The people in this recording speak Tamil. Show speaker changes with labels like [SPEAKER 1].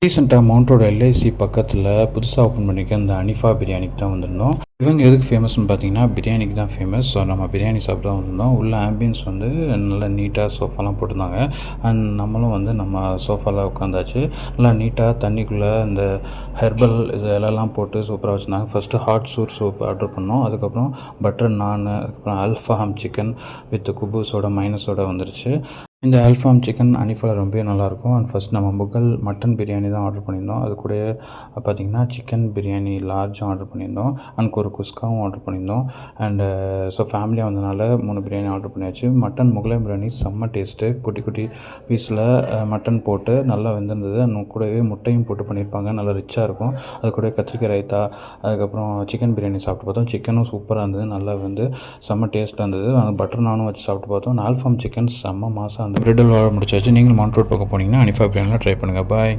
[SPEAKER 1] ரீசெண்டாக மவுண்ட் ரோடு எல்ஐசி பக்கத்தில் புதுசாக ஓப்பன் பண்ணிக்க அந்த அனிஃபா பிரியாணிக்கு தான் வந்திருந்தோம். இவங்க எதுக்கு ஃபேமஸ்னு பார்த்தீங்கன்னா பிரியாணிக்கு தான் ஃபேமஸ். ஸோ நம்ம பிரியாணி சாப்பிட்டு தான் வந்திருந்தோம். உள்ள ஆம்பியன்ஸ் வந்து நல்லா நீட்டாக சோஃபாலாம் போட்டிருந்தாங்க. அண்ட் நம்மளும் வந்து நம்ம சோஃபாவில் உட்காந்தாச்சு. நல்லா நீட்டாக தண்ணிக்குள்ளே இந்த ஹெர்பல் இது இலெல்லாம் போட்டு சூப்பராக வச்சுருந்தாங்க. ஃபஸ்ட்டு ஹாட் சூப் ஆர்டர் பண்ணோம். அதுக்கப்புறம் பட்டர் நான், அதுக்கப்புறம் அல்ஃபாம் சிக்கன் வித் குபூஸோட மைனஸோட வந்துருச்சு. இந்த அல்ஃபாம் சிக்கன் அனிஃபாவில் ரொம்பவே நல்லாயிருக்கும். அண்ட் ஃபஸ்ட் நம்ம முகல் மட்டன் பிரியாணி தான் ஆர்டர் பண்ணியிருந்தோம். அது கூட பார்த்திங்கன்னா சிக்கன் பிரியாணி லார்ஜும் ஆர்டர் பண்ணியிருந்தோம். அண்ட் ஒரு குஸ்காவும் ஆர்டர் பண்ணியிருந்தோம். அண்டு ஸோ ஃபேமிலியாக வந்தனால 3 பிரியாணி ஆர்டர் பண்ணியாச்சு. மட்டன் முகலாய் பிரியாணி செம்ம டேஸ்ட்டு. குட்டி குட்டி பீஸில் மட்டன் போட்டு நல்லா வெந்திருந்தது. அண்ட் கூடவே முட்டையும் போட்டு பண்ணியிருப்பாங்க. நல்லா ரிச்சாக இருக்கும். அது கூட கத்திரிக்காய் ரைத்தா, அதுக்கப்புறம் சிக்கன் பிரியாணி சாப்பிட்டு பார்த்தோம். சிக்கனும் சூப்பராக இருந்தது. நல்லா வந்து செம்ம டேஸ்ட்டாக இருந்தது. பட்டர் நானும் வச்சு சாப்பிட்டு பார்த்தோம். ஆல்ஃபாம் சிக்கன் செம்ம மாதம் அந்த பிரெட்டில் முடிச்சாச்சு. நீங்களும் மவுண்ட் ரோட் பக்கம் போனீங்கன்னா அனிஃபா பிரியாணிலாம் ட்ரை பண்ணுங்கள். பாய்.